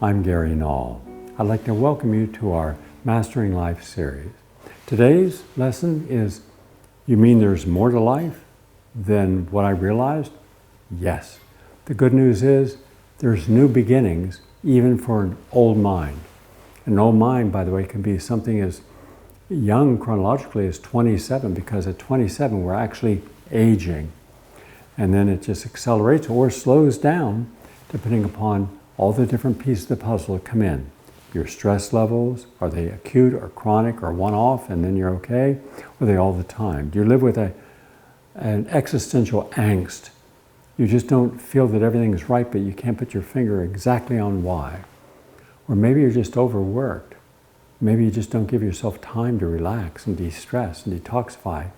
I'm Gary Knoll. I'd like to welcome you to our Mastering Life series. Today's lesson is, you mean there's more to life than what I realized? Yes. The good news is there's new beginnings even for an old mind. An old mind, by the way, can be something as young chronologically as 27, because at 27 we're actually aging. And then it just accelerates or slows down depending upon all the different pieces of the puzzle that come in. Your stress levels, are they acute or chronic or one-off and then you're okay? Or are they all the time? Do you live with an existential angst? You just don't feel that everything is right, but you can't put your finger exactly on why. Or maybe you're just overworked. Maybe you just don't give yourself time to relax and de-stress and detoxify.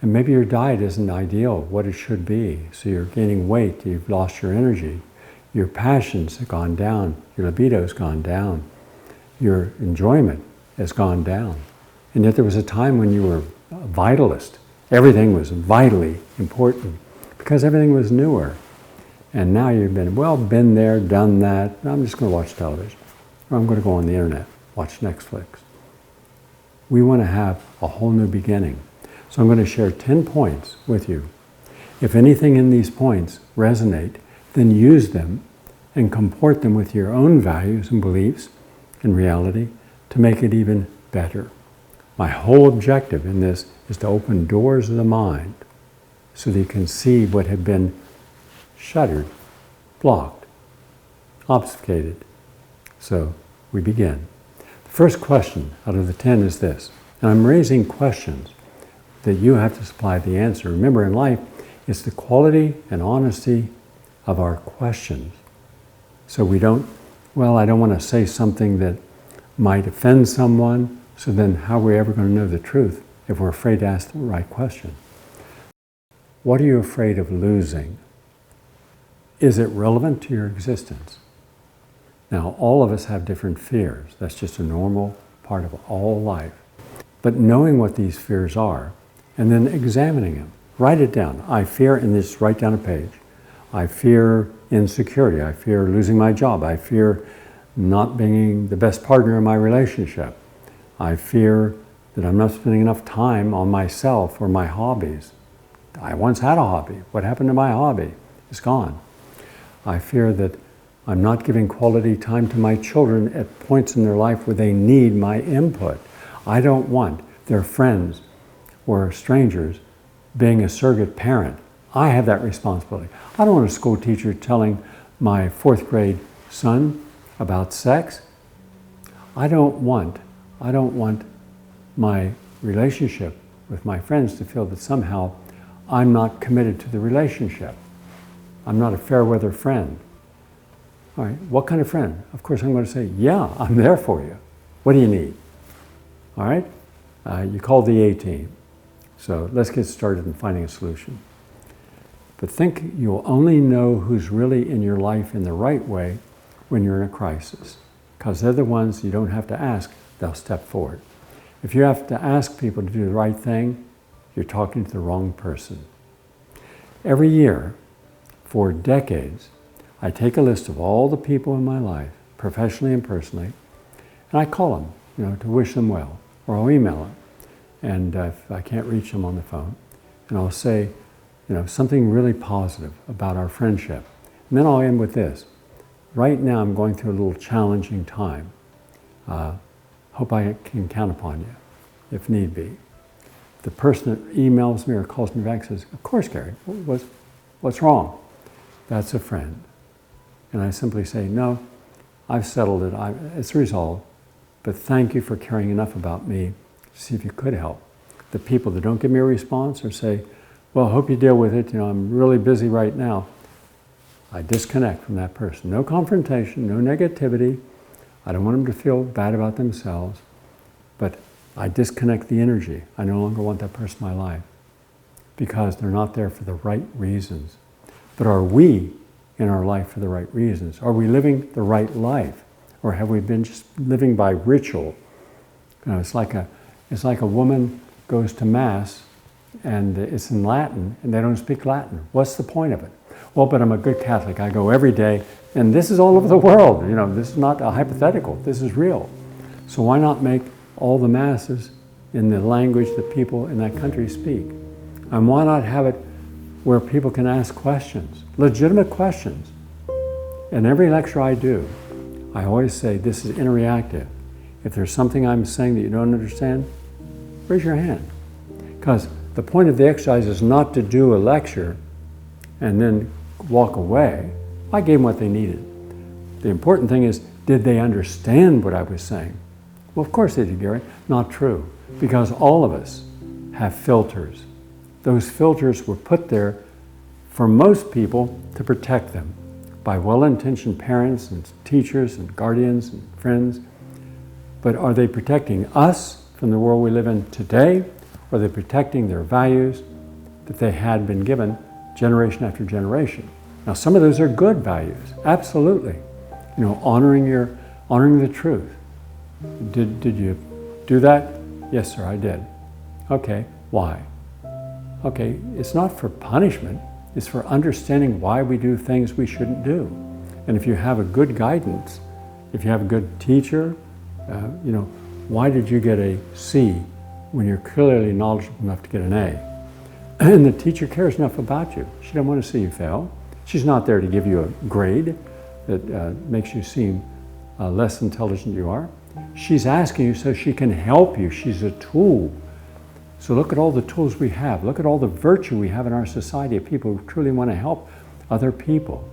And maybe your diet isn't ideal, what it should be. So you're gaining weight, you've lost your energy. Your passions have gone down, your libido's gone down, your enjoyment has gone down. And yet there was a time when you were a vitalist. Everything was vitally important because everything was newer. And now you've been there, done that. I'm just going to watch television. Or I'm going to go on the internet, watch Netflix. We want to have a whole new beginning. So I'm going to share 10 points with you. If anything in these points resonate, then use them and comport them with your own values and beliefs and reality to make it even better. My whole objective in this is to open doors of the mind so that you can see what had been shuttered, blocked, obfuscated. So we begin. The first question out of the 10 is this, and I'm raising questions that you have to supply the answer. Remember, in life, it's the quality and honesty of our questions. So we don't, I don't want to say something that might offend someone, so then how are we ever going to know the truth if we're afraid to ask the right question? What are you afraid of losing? Is it relevant to your existence? Now, all of us have different fears. That's just a normal part of all life. But knowing what these fears are, and then examining them, write it down. I fear, and just write down a page. I fear insecurity. I fear losing my job. I fear not being the best partner in my relationship. I fear that I'm not spending enough time on myself or my hobbies. I once had a hobby. What happened to my hobby? It's gone. I fear that I'm not giving quality time to my children at points in their life where they need my input. I don't want their friends or strangers being a surrogate parent. I have that responsibility. I don't want a school teacher telling my 4th grade son about sex. I don't want my relationship with my friends to feel that somehow I'm not committed to the relationship. I'm not a fair weather friend. All right, what kind of friend? Of course I'm going to say, yeah, I'm there for you. What do you need? All right, you called the A-team. So let's get started in finding a solution. But think you'll only know who's really in your life in the right way when you're in a crisis, because they're the ones you don't have to ask, they'll step forward. If you have to ask people to do the right thing, you're talking to the wrong person. Every year, for decades, I take a list of all the people in my life, professionally and personally, and I call them, to wish them well, or I'll email them. And if I can't reach them on the phone, and I'll say, something really positive about our friendship. And then I'll end with this. Right now I'm going through a little challenging time. Hope I can count upon you, if need be. The person that emails me or calls me back says, of course, Gary, what's wrong? That's a friend. And I simply say, no, I've settled it, it's resolved, but thank you for caring enough about me to see if you could help. The people that don't give me a response or say, well, I hope you deal with it, I'm really busy right now, I disconnect from that person. No confrontation, no negativity. I don't want them to feel bad about themselves, but I disconnect the energy. I no longer want that person in my life because they're not there for the right reasons. But are we in our life for the right reasons? Are we living the right life? Or have we been just living by ritual? It's like a woman goes to Mass and it's in Latin and they don't speak Latin. What's the point of it? Well, but I'm a good Catholic. I go every day And this is all over the world. This is not a hypothetical. This is real. So why not make all the masses in the language that people in that country speak? And why not have it where people can ask questions, legitimate questions? In every lecture I do, I always say this is interactive. If there's something I'm saying that you don't understand, raise your hand. Because the point of the exercise is not to do a lecture and then walk away. I gave them what they needed. The important thing is, did they understand what I was saying? Well, of course they did, Gary. Not true. Because all of us have filters. Those filters were put there for most people to protect them by well-intentioned parents and teachers and guardians and friends. But are they protecting us from the world we live in today? Or are they protecting their values that they had been given generation after generation? Now, some of those are good values, absolutely. Honoring the truth. Did you do that? Yes, sir, I did. Okay, why? Okay, it's not for punishment. It's for understanding why we do things we shouldn't do. And if you have a good guidance, if you have a good teacher, why did you get a C when you're clearly knowledgeable enough to get an A? And the teacher cares enough about you. She doesn't want to see you fail. She's not there to give you a grade that makes you seem less intelligent than you are. She's asking you so she can help you. She's a tool. So look at all the tools we have. Look at all the virtue we have in our society of people who truly want to help other people.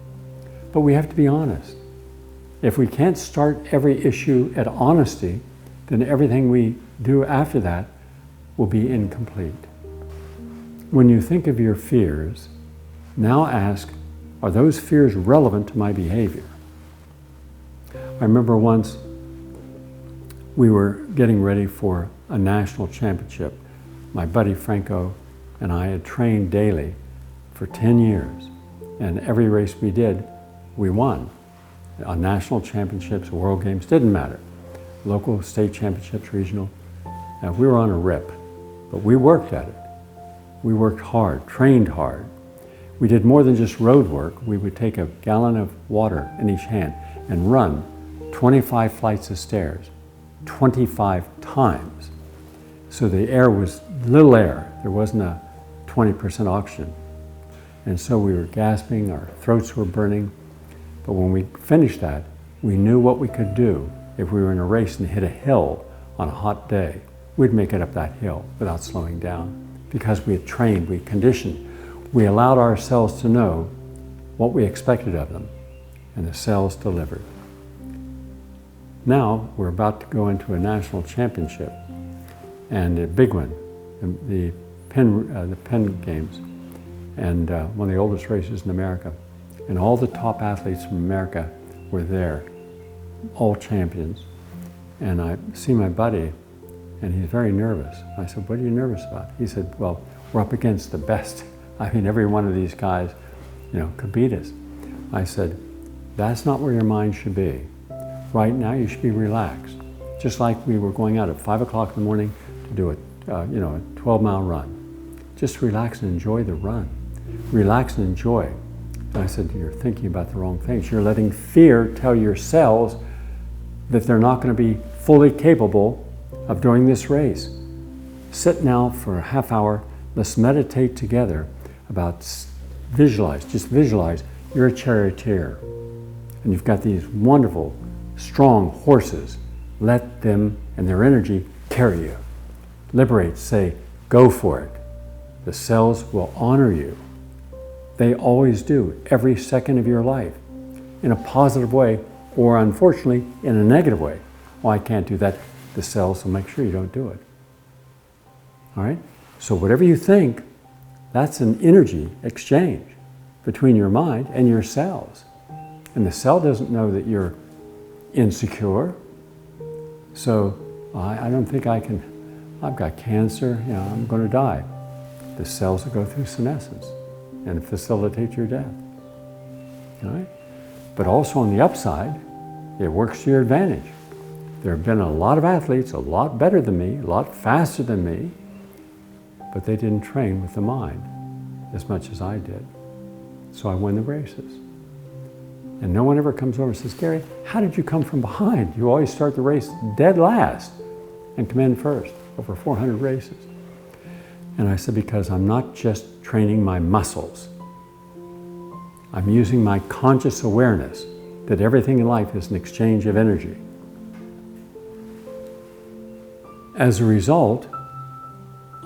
But we have to be honest. If we can't start every issue at honesty, then everything we do after that will be incomplete. When you think of your fears, now ask, are those fears relevant to my behavior? I remember once we were getting ready for a national championship. My buddy Franco and I had trained daily for 10 years, and every race we did, we won. On national championships, world games, didn't matter. Local, state championships, regional. We were on a rip, but we worked at it. We worked hard, trained hard. We did more than just road work. We would take a gallon of water in each hand and run 25 flights of stairs, 25 times. So the air was little air. There wasn't a 20% oxygen. And so we were gasping, our throats were burning. But when we finished that, we knew what we could do if we were in a race and hit a hill on a hot day. We'd make it up that hill without slowing down because we had trained, we conditioned. We allowed ourselves to know what we expected of them, and the cells delivered. Now we're about to go into a national championship, and a big one, the Penn Games, and one of the oldest races in America. And all the top athletes from America were there, all champions. And I see my buddy, and he's very nervous. I said, what are you nervous about? He said, well, we're up against the best. I mean, every one of these guys, could beat us. I said, that's not where your mind should be. Right now, you should be relaxed. Just like we were going out at 5 o'clock in the morning to do a 12-mile run. Just relax and enjoy the run. Relax and enjoy. And I said, you're thinking about the wrong things. You're letting fear tell your cells that they're not going to be fully capable of doing this race. Sit now for a half hour. Let's meditate together about just visualize you're a charioteer. And you've got these wonderful, strong horses. Let them and their energy carry you. Liberate, say, go for it. The cells will honor you. They always do, every second of your life, in a positive way, or unfortunately, in a negative way. Oh, I can't do that. The cells will make sure you don't do it. All right? So whatever you think, that's an energy exchange between your mind and your cells. And the cell doesn't know that you're insecure. So I don't think I can, I've got cancer, I'm going to die. The cells will go through senescence and facilitate your death. All right? But also on the upside, it works to your advantage. There have been a lot of athletes, a lot better than me, a lot faster than me, but they didn't train with the mind as much as I did. So I won the races. And no one ever comes over and says, Gary, how did you come from behind? You always start the race dead last and come in first, over 400 races. And I said, because I'm not just training my muscles. I'm using my conscious awareness that everything in life is an exchange of energy. As a result,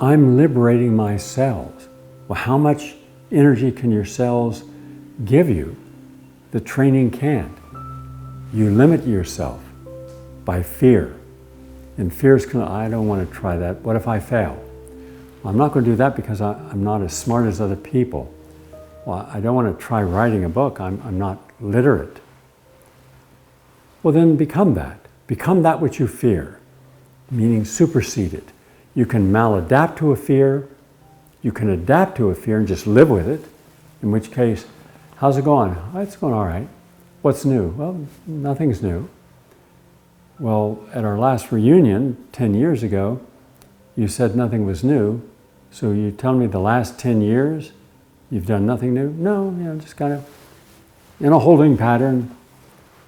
I'm liberating my cells. Well, how much energy can your cells give you that training can't? You limit yourself by fear. And fear's I don't want to try that. What if I fail? Well, I'm not going to do that because I'm not as smart as other people. Well, I don't want to try writing a book. I'm not literate. Well, then become that. Become that which you fear, meaning supersede it. You can maladapt to a fear. You can adapt to a fear and just live with it, in which case, how's it going? Oh, it's going all right. What's new? Well, nothing's new. Well, at our last reunion 10 years ago, you said nothing was new. So you tell me the last 10 years, you've done nothing new? No, just kind of in a holding pattern.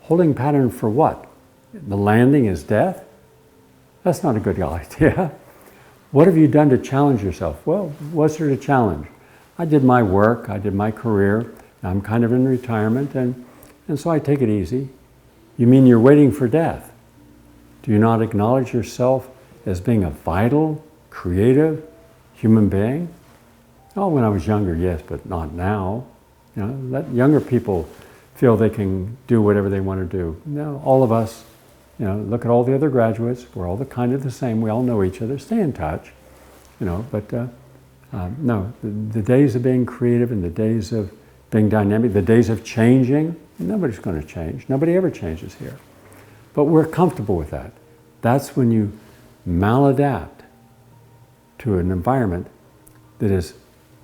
Holding pattern for what? The landing is death? That's not a good idea. What have you done to challenge yourself? Well, what's there to challenge? I did my work, I did my career. I'm kind of in retirement, and so I take it easy. You mean you're waiting for death? Do you not acknowledge yourself as being a vital, creative human being? Oh, when I was younger, yes, but not now. Let younger people feel they can do whatever they want to do. No, all of us, look at all the other graduates. We're all kind of the same. We all know each other. Stay in touch, but no, the days of being creative and the days of being dynamic, the days of changing, nobody's going to change. Nobody ever changes here. But we're comfortable with that. That's when you maladapt to an environment that is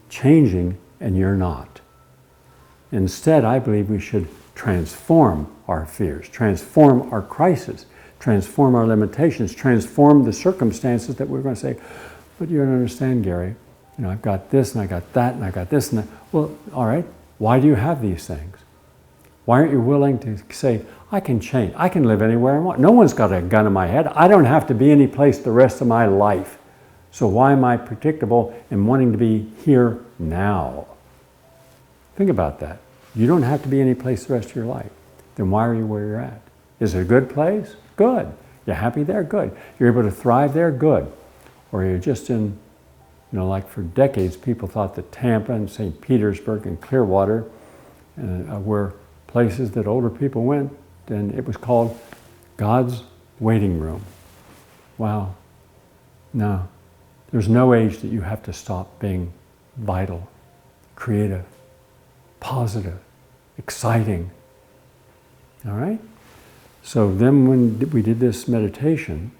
changing and you're not. Instead, I believe we should transform our fears, transform our crisis, transform our limitations, transform the circumstances that we're going to say, but you don't understand, Gary. I've got this and I got that and I got this and that. Well, all right, why do you have these things? Why aren't you willing to say, I can change, I can live anywhere I want. No one's got a gun in my head. I don't have to be any place the rest of my life. So why am I predictable and wanting to be here now? Think about that. You don't have to be any place the rest of your life. Then why are you where you're at? Is it a good place? Good. You're happy there? Good. You're able to thrive there? Good. Or you're just in, like for decades, people thought that Tampa and St. Petersburg and Clearwater were places that older people went, and it was called God's waiting room. Wow. No. There's no age that you have to stop being vital, creative, positive, exciting. All right? So then when we did this meditation,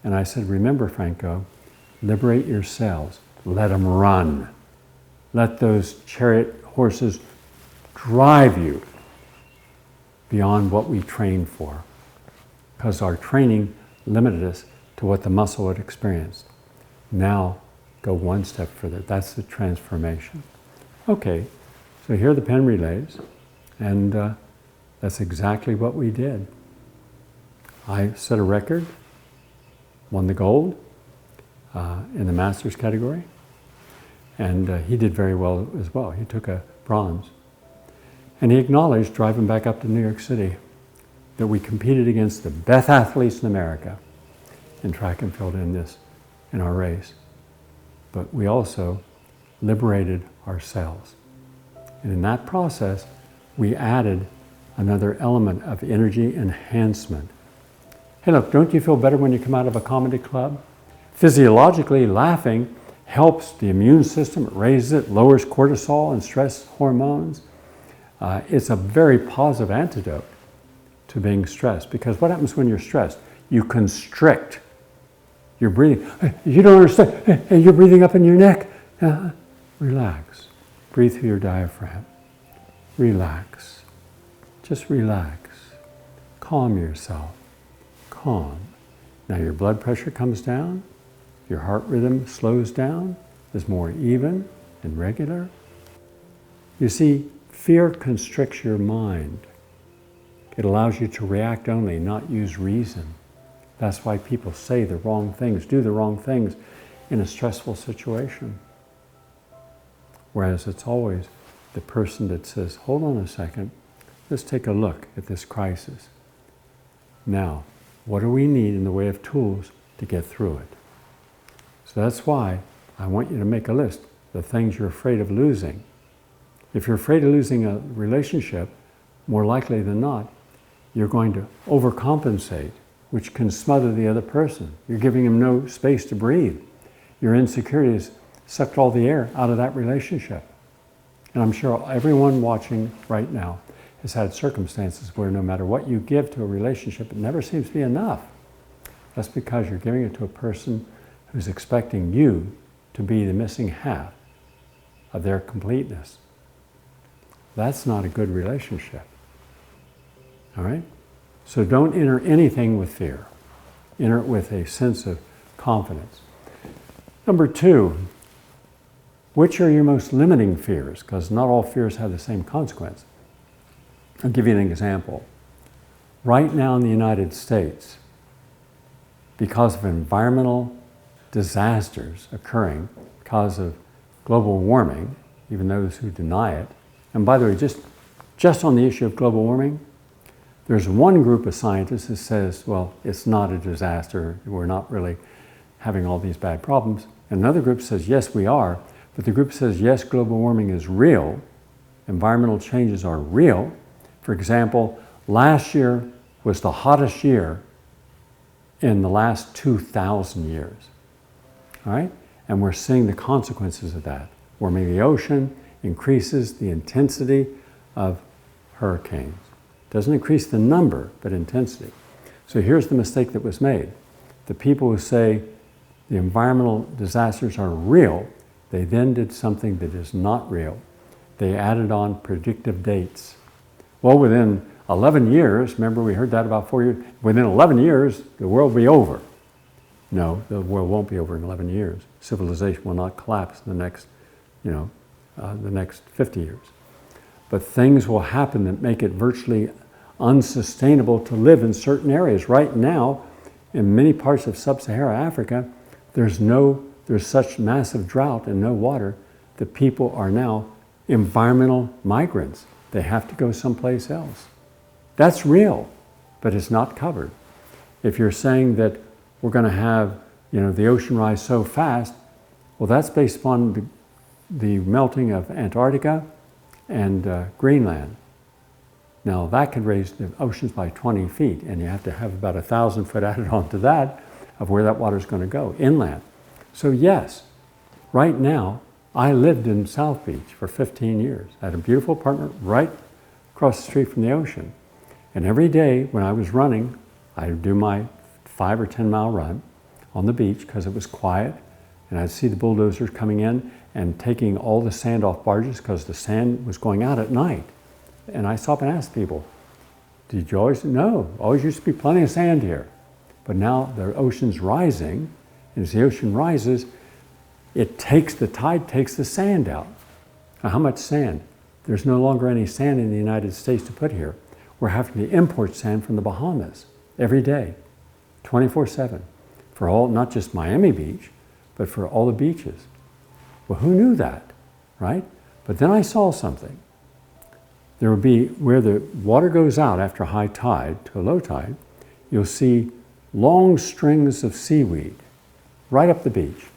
and I said, remember, Franco, liberate your cells. Let them run. Let those chariot horses drive you beyond what we trained for. Because our training limited us to what the muscle had experienced. Now, go one step further. That's the transformation. Okay, so here are the pen relays, and that's exactly what we did. I set a record, won the gold in the Masters category, and he did very well as well. He took a bronze. And he acknowledged, driving back up to New York City, that we competed against the best athletes in America in track and field in our race. But we also liberated ourselves. And in that process, we added another element of energy enhancement. Hey, look, don't you feel better when you come out of a comedy club? Physiologically, laughing helps the immune system. It raises it, lowers cortisol and stress hormones. It's a very positive antidote to being stressed, because what happens when you're stressed? You constrict. You're breathing. You don't understand. You're breathing up in your neck. Relax. Breathe through your diaphragm. Relax. Just relax. Calm yourself. Calm. Now your blood pressure comes down. Your heart rhythm slows down, is more even and regular. You see, fear constricts your mind. It allows you to react only, not use reason. That's why people say the wrong things, do the wrong things in a stressful situation. Whereas it's always the person that says, hold on a second, let's take a look at this crisis. Now, what do we need in the way of tools to get through it? So that's why I want you to make a list of the things you're afraid of losing. If you're afraid of losing a relationship, more likely than not, you're going to overcompensate, which can smother the other person. You're giving them no space to breathe. Your insecurity has sucked all the air out of that relationship. And I'm sure everyone watching right now has had circumstances where no matter what you give to a relationship, it never seems to be enough. That's because you're giving it to a person who's expecting you to be the missing half of their completeness. That's not a good relationship. All right? So don't enter anything with fear. Enter it with a sense of confidence. Number 2, which are your most limiting fears? Because not all fears have the same consequence. I'll give you an example. Right now in the United States, because of environmental disasters occurring because of global warming, even those who deny it, and by the way, just on the issue of global warming, there's one group of scientists that says, well, it's not a disaster, we're not really having all these bad problems. Another group says, yes, we are, but the group says, yes, global warming is real, environmental changes are real. For example, last year was the hottest year in the last 2,000 years, all right? And we're seeing the consequences of that. Warming the ocean increases the intensity of hurricanes. Doesn't increase the number, but intensity. So here's the mistake that was made. The people who say the environmental disasters are real, they then did something that is not real. They added on predictive dates. Well, within 11 years, remember we heard that about 4 years, within 11 years, the world will be over. No, the world won't be over in 11 years. Civilization will not collapse in the next, the next 50 years. But things will happen that make it virtually unsustainable to live in certain areas. Right now, in many parts of sub-Saharan Africa, there's such massive drought and no water that people are now environmental migrants. They have to go someplace else. That's real, but it's not covered. If you're saying that we're going to have, the ocean rise so fast, well, that's based upon the melting of Antarctica and Greenland. Now, that could raise the oceans by 20 feet, and you have to have about 1,000 foot added onto that of where that water is going to go, inland. So yes, right now, I lived in South Beach for 15 years. I had a beautiful apartment right across the street from the ocean. And every day when I was running, I would do my 5 or 10 mile run on the beach because it was quiet, and I'd see the bulldozers coming in and taking all the sand off barges because the sand was going out at night. And I stop and ask people, did you always? No, always used to be plenty of sand here. But now the ocean's rising, and as the ocean rises, the tide takes the sand out. Now, how much sand? There's no longer any sand in the United States to put here. We're having to import sand from the Bahamas every day, 24/7, for all, not just Miami Beach, but for all the beaches. Well, who knew that, right? But then I saw something. There will be, where the water goes out after high tide to a low tide, you'll see long strings of seaweed right up the beach.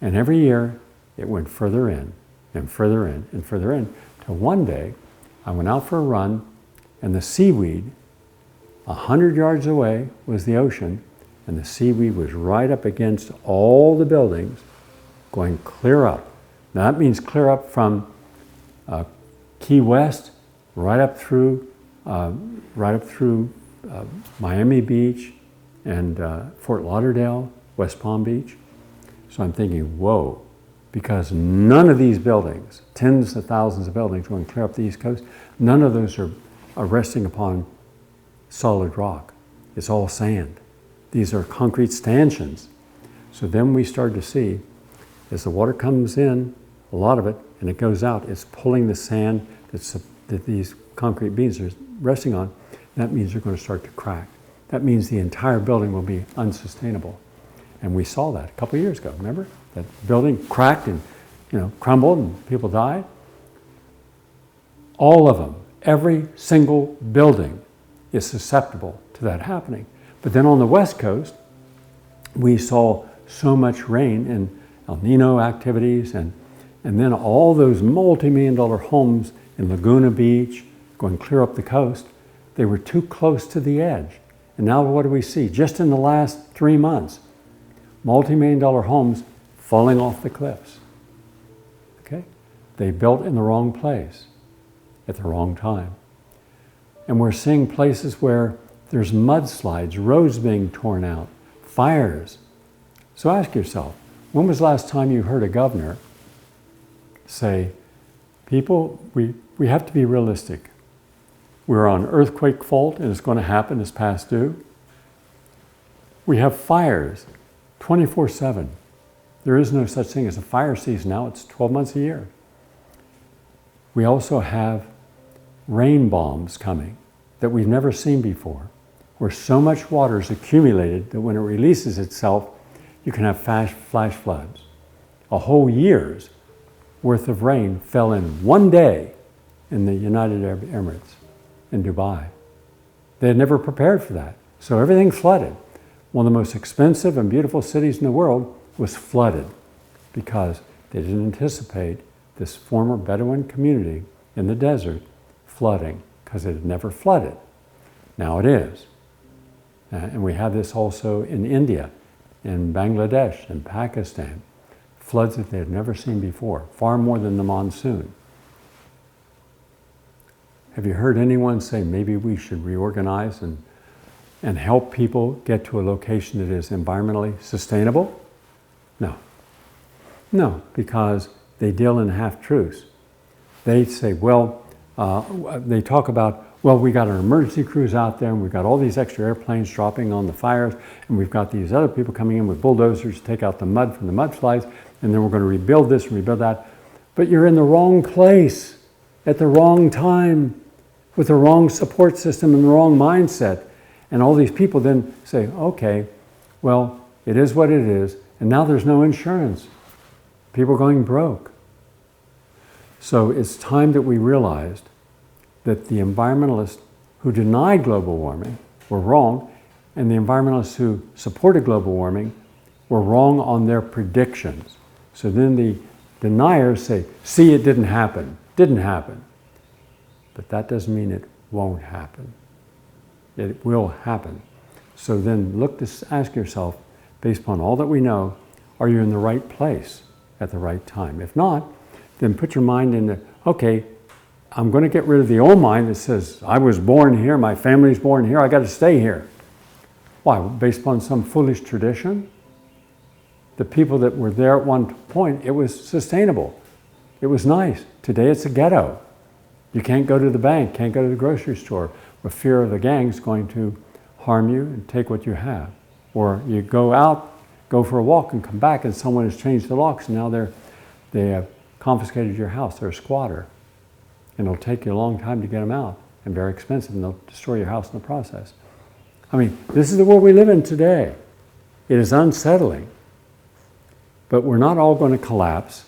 And every year it went further in and further in and further in, till one day I went out for a run and the seaweed, 100 yards away was the ocean, and the seaweed was right up against all the buildings going clear up. Now that means clear up from Key West right up through Miami Beach and Fort Lauderdale, West Palm Beach. So I'm thinking, whoa, because none of these buildings, tens of thousands of buildings going clear up the East Coast, none of those are resting upon solid rock. It's all sand. These are concrete stanchions. So then we started to see, as the water comes in, a lot of it, and it goes out, it's pulling the sand that these concrete beams are resting on, that means they're going to start to crack. That means the entire building will be unsustainable. And we saw that a couple of years ago, remember? That building cracked and crumbled and people died. All of them, every single building is susceptible to that happening. But then on the West Coast, we saw so much rain and El Nino activities and then all those multi-million-dollar homes in Laguna Beach going clear up the coast, they were too close to the edge. And now what do we see? Just in the last 3 months, multi-million-dollar homes falling off the cliffs. Okay? They built in the wrong place at the wrong time. And we're seeing places where there's mudslides, roads being torn out, fires. So ask yourself, when was the last time you heard a governor say, people, we have to be realistic. We're on earthquake fault and it's going to happen, it's past due. We have fires 24/7. There is no such thing as a fire season now, it's 12 months a year. We also have rain bombs coming that we've never seen before, where so much water is accumulated that when it releases itself, you can have flash floods. A whole year's worth of rain fell in one day in the United Arab Emirates, in Dubai. They had never prepared for that. So everything flooded. One of the most expensive and beautiful cities in the world was flooded because they didn't anticipate this former Bedouin community in the desert flooding because it had never flooded. Now it is. And we have this also in India, in Bangladesh, in Pakistan. Floods that they had never seen before, far more than the monsoon. Have you heard anyone say maybe we should reorganize and help people get to a location that is environmentally sustainable? No. No, because they deal in half-truths. They say, well, they talk about, well, we got our emergency crews out there and we've got all these extra airplanes dropping on the fires and we've got these other people coming in with bulldozers to take out the mud from the mudslides and then we're going to rebuild this and rebuild that. But you're in the wrong place at the wrong time with the wrong support system and the wrong mindset. And all these people then say, okay, well, it is what it is, and now there's no insurance. People are going broke. So it's time that we realized that the environmentalists who denied global warming were wrong, and the environmentalists who supported global warming were wrong on their predictions. So then the deniers say, see, it didn't happen. Didn't happen. But that doesn't mean it won't happen. It will happen. So then look to ask yourself, based upon all that we know, are you in the right place at the right time? If not, then put your mind into, okay, I'm going to get rid of the old mind that says, I was born here, my family's born here, I got to stay here. Why? Based upon some foolish tradition? The people that were there at one point, it was sustainable. It was nice. Today it's a ghetto. You can't go to the bank, can't go to the grocery store with fear of the gangs going to harm you and take what you have. Or you go out, go for a walk and come back and someone has changed the locks and now they have confiscated your house, they're a squatter. And it'll take you a long time to get them out and very expensive and they'll destroy your house in the process. I mean, this is the world we live in today. It is unsettling. But we're not all going to collapse.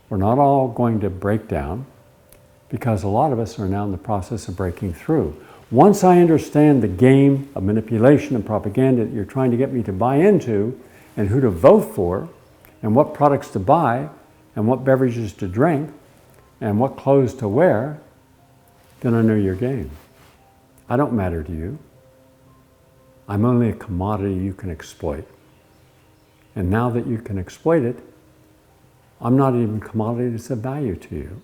We're not all going to break down because a lot of us are now in the process of breaking through. Once I understand the game of manipulation and propaganda that you're trying to get me to buy into and who to vote for and what products to buy and what beverages to drink and what clothes to wear, then I know your game. I don't matter to you. I'm only a commodity you can exploit. And now that you can exploit it, I'm not even a commodity that's of value to you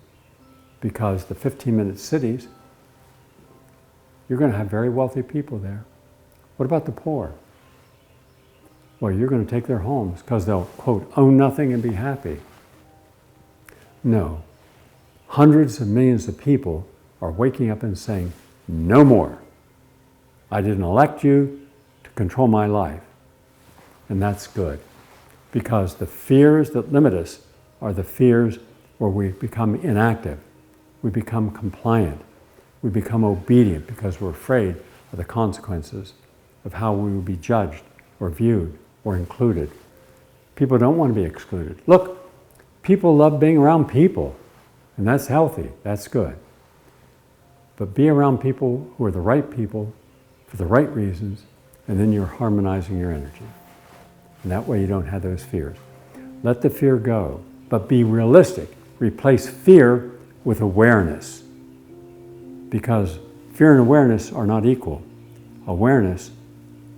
because the 15-minute cities, you're going to have very wealthy people there. What about the poor? Well, you're going to take their homes because they'll, quote, own nothing and be happy. No. Hundreds of millions of people are waking up and saying, no more. I didn't elect you to control my life. And that's good. Because the fears that limit us are the fears where we become inactive. We become compliant. We become obedient because we're afraid of the consequences of how we will be judged or viewed or included. People don't want to be excluded. Look, people love being around people, and that's healthy, that's good. But be around people who are the right people for the right reasons, and then you're harmonizing your energy. And that way you don't have those fears. Let the fear go, but be realistic. Replace fear with awareness. Because fear and awareness are not equal. Awareness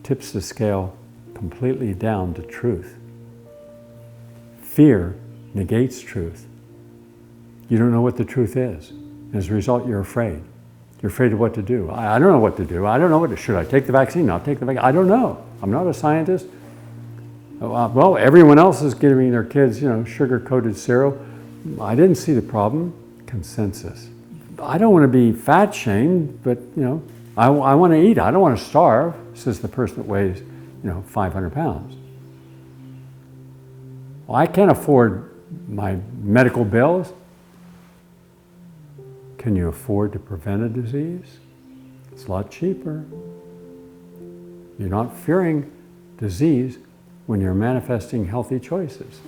tips the scale completely down to truth. Fear negates truth. You don't know what the truth is. As a result, you're afraid. You're afraid of what to do. I don't know what to do. I don't know what to, should I take the vaccine? Not take the vaccine. I don't know. I'm not a scientist. Well, everyone else is giving their kids, sugar-coated cereal. I didn't see the problem. Consensus. I don't want to be fat shamed, but I want to eat. I don't want to starve, says the person that weighs 500 pounds. Well, I can't afford my medical bills. Can you afford to prevent a disease? It's a lot cheaper. You're not fearing disease when you're manifesting healthy choices.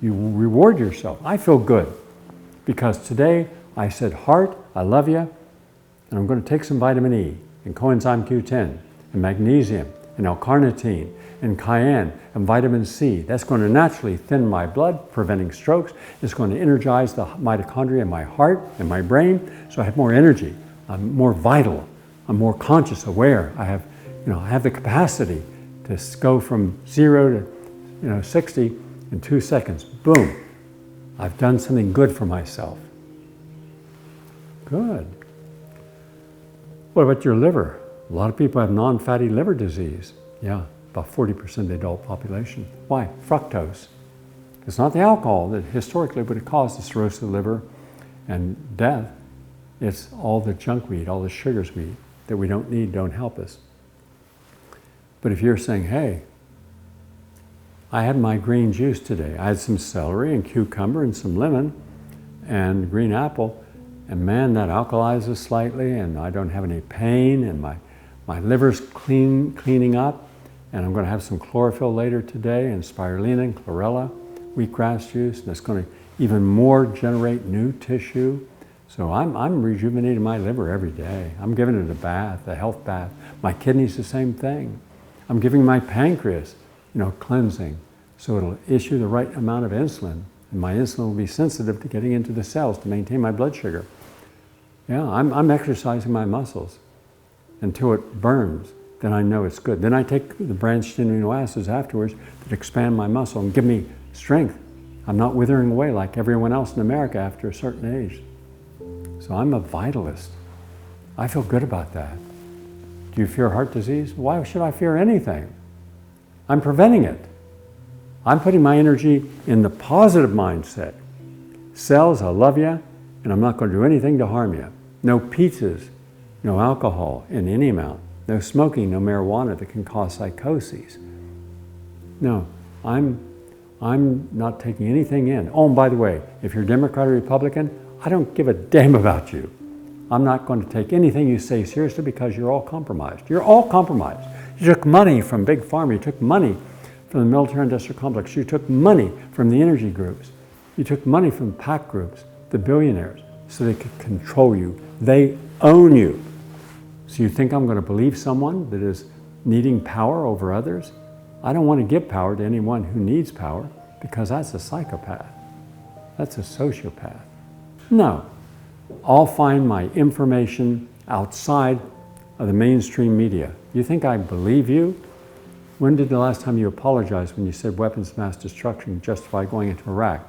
You reward yourself. I feel good because today I said, heart, I love you, and I'm going to take some vitamin E and coenzyme Q10 and magnesium and L-carnitine and cayenne and vitamin C. That's going to naturally thin my blood, preventing strokes. It's going to energize the mitochondria in my heart and my brain, so I have more energy. I'm more vital. I'm more conscious, aware. I have the capacity to go from 0 to 60 in 2 seconds. Boom. I've done something good for myself. Good. What about your liver? A lot of people have non-fatty liver disease. Yeah, about 40% of the adult population. Why? Fructose. It's not the alcohol that historically would have caused the cirrhosis of the liver and death. It's all the junk we eat, all the sugars we eat that we don't need, don't help us. But if you're saying, hey, I had my green juice today. I had some celery and cucumber and some lemon and green apple, and man, that alkalizes slightly, and I don't have any pain, and my liver's cleaning up, and I'm going to have some chlorophyll later today, and spirulina and chlorella, wheatgrass juice, and it's going to even more generate new tissue. So I'm rejuvenating my liver every day. I'm giving it a bath, a health bath. My kidneys, the same thing. I'm giving my pancreas, cleansing, so it'll issue the right amount of insulin, and my insulin will be sensitive to getting into the cells to maintain my blood sugar. Yeah, I'm exercising my muscles until it burns. Then I know it's good. Then I take the branched amino acids afterwards that expand my muscle and give me strength. I'm not withering away like everyone else in America after a certain age. So I'm a vitalist. I feel good about that. Do you fear heart disease? Why should I fear anything? I'm preventing it. I'm putting my energy in the positive mindset. Cells, I love you, and I'm not going to do anything to harm you. No pizzas, no alcohol in any amount. No smoking, no marijuana that can cause psychoses. No, I'm not taking anything in. Oh, and by the way, if you're Democrat or Republican, I don't give a damn about you. I'm not going to take anything you say seriously because you're all compromised. You're all compromised. You took money from Big Pharma. You took money from the military-industrial complex. You took money from the energy groups. You took money from PAC groups, the billionaires, so they could control you. They own you. So you think I'm going to believe someone that is needing power over others? I don't want to give power to anyone who needs power because that's a psychopath. That's a sociopath. No. I'll find my information outside of the mainstream media. You think I believe you? When did the last time you apologized when you said weapons of mass destruction justify going into Iraq,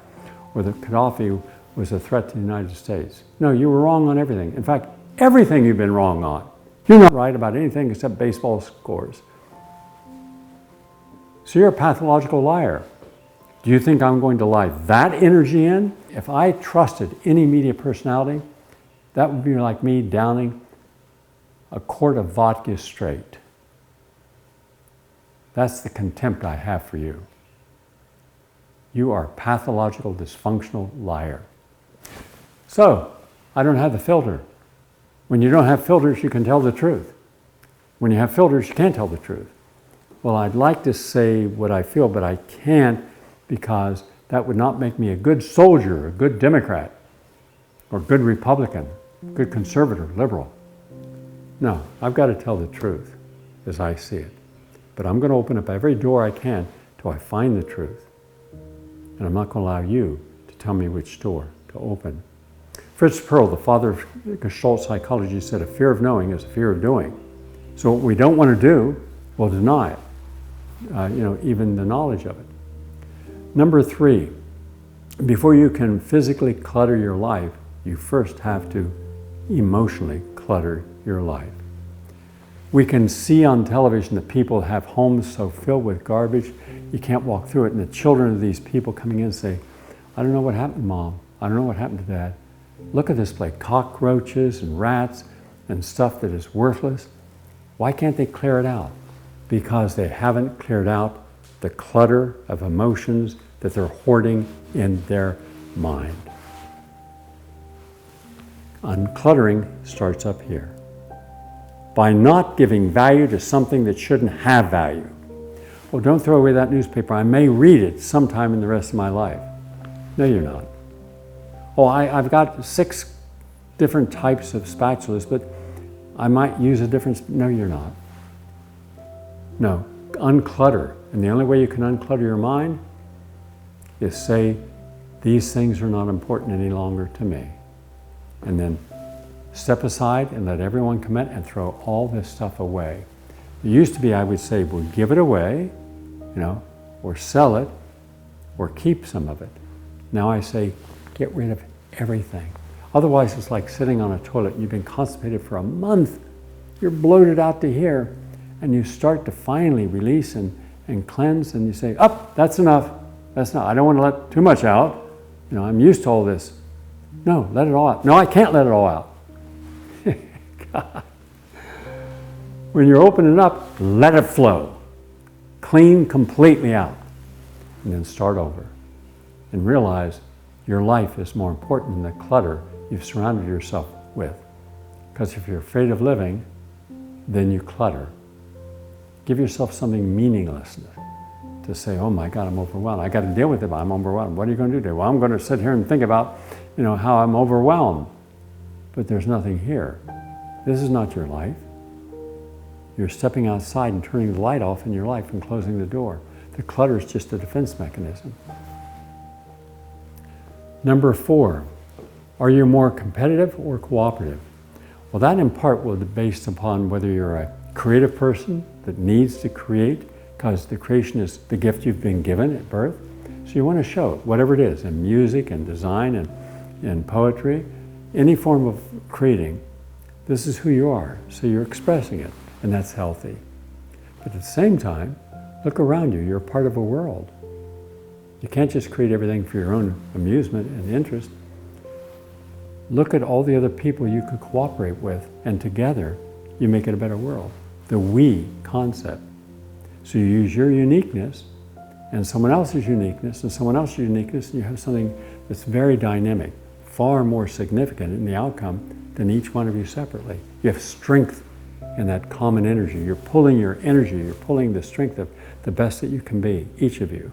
or that Gaddafi was a threat to the United States? No, you were wrong on everything. In fact, everything you've been wrong on. You're not right about anything except baseball scores. So you're a pathological liar. Do you think I'm going to lie that energy in? If I trusted any media personality, that would be like me downing a quart of vodka straight. That's the contempt I have for you. You are a pathological, dysfunctional liar. So, I don't have the filter. When you don't have filters, you can tell the truth. When you have filters, you can't tell the truth. Well, I'd like to say what I feel, but I can't because that would not make me a good soldier, a good Democrat, or good Republican, good conservative, liberal. No, I've got to tell the truth as I see it. But I'm going to open up every door I can till I find the truth. And I'm not going to allow you to tell me which door to open. Fritz Perls, the father of Gestalt psychology, said a fear of knowing is a fear of doing. So what we don't want to do, we'll deny it. Even the knowledge of it. Number 3, before you can physically clutter your life, you first have to emotionally clutter your life. We can see on television that people have homes so filled with garbage, you can't walk through it. And the children of these people coming in say, I don't know what happened, Mom. I don't know what happened to Dad. Look at this place, cockroaches and rats and stuff that is worthless. Why can't they clear it out? Because they haven't cleared out the clutter of emotions that they're hoarding in their mind. Uncluttering starts up here. By not giving value to something that shouldn't have value. Well, don't throw away that newspaper. I may read it sometime in the rest of my life. No, you're not. Oh, I've got 6 different types of spatulas, but I might use a different. No, you're not. No, unclutter. And the only way you can unclutter your mind is say, these things are not important any longer to me. And then step aside and let everyone come in and throw all this stuff away. It used to be I would say, well, give it away, or sell it, or keep some of it. Now I say, get rid of everything. Otherwise, it's like sitting on a toilet. You've been constipated for a month. You're bloated out to here. And you start to finally release and cleanse, and you say, that's enough. That's not, I don't want to let too much out. I'm used to all this. No, let it all out. No, I can't let it all out. God. When you're opening up, let it flow. Clean completely out. And then start over. And realize your life is more important than the clutter you've surrounded yourself with. Because if you're afraid of living, then you clutter. Give yourself something meaningless to say, oh my God, I'm overwhelmed. I got to deal with it, but I'm overwhelmed. What are you going to do today? Well, I'm going to sit here and think about, how I'm overwhelmed. But there's nothing here. This is not your life. You're stepping outside and turning the light off in your life and closing the door. The clutter is just a defense mechanism. Number 4, are you more competitive or cooperative? Well, that in part will be based upon whether you're a creative person that needs to create, because the creation is the gift you've been given at birth. So you want to show it, whatever it is, in music and design and in poetry, any form of creating. This is who you are, so you're expressing it, and that's healthy. But at the same time, look around you, you're part of a world. You can't just create everything for your own amusement and interest. Look at all the other people you could cooperate with, and together you make it a better world. The we concept. So you use your uniqueness and someone else's uniqueness and someone else's uniqueness, and you have something that's very dynamic, far more significant in the outcome than each one of you separately. You have strength in that common energy. You're pulling your energy, you're pulling the strength of the best that you can be, each of you.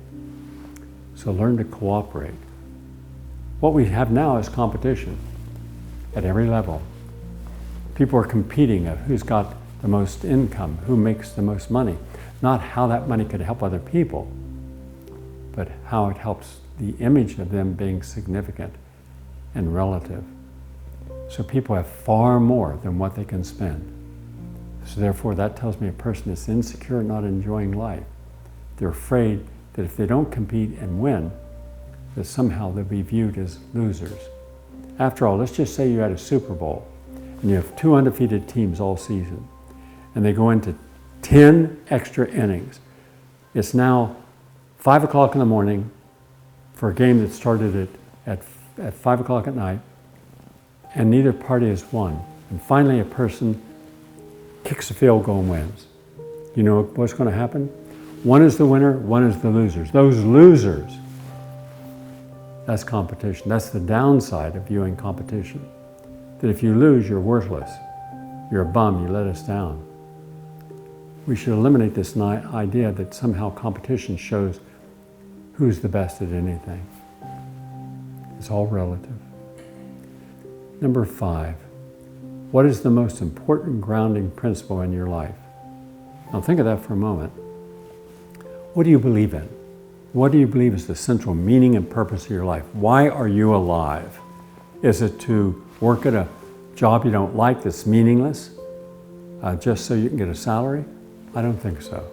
So learn to cooperate. What we have now is competition at every level. People are competing of who's got the most income, who makes the most money. Not how that money could help other people, but how it helps the image of them being significant and relative. So people have far more than what they can spend. So therefore that tells me a person is insecure, not enjoying life. They're afraid that if they don't compete and win, that somehow they'll be viewed as losers. After all, let's just say you had a Super Bowl and you have 2 undefeated teams all season, and they go into 10 extra innings. It's now 5 o'clock in the morning for a game that started at 5 o'clock at night, and neither party has won. And finally a person kicks a field goal and wins. You know what's going to happen? One is the winner, one is the losers. Those losers, that's competition. That's the downside of viewing competition. That if you lose, you're worthless. You're a bum, you let us down. We should eliminate this idea that somehow competition shows who's the best at anything. It's all relative. Number 5, what is the most important grounding principle in your life? Now think of that for a moment. What do you believe in? What do you believe is the central meaning and purpose of your life? Why are you alive? Is it to work at a job you don't like that's meaningless, just so you can get a salary? I don't think so.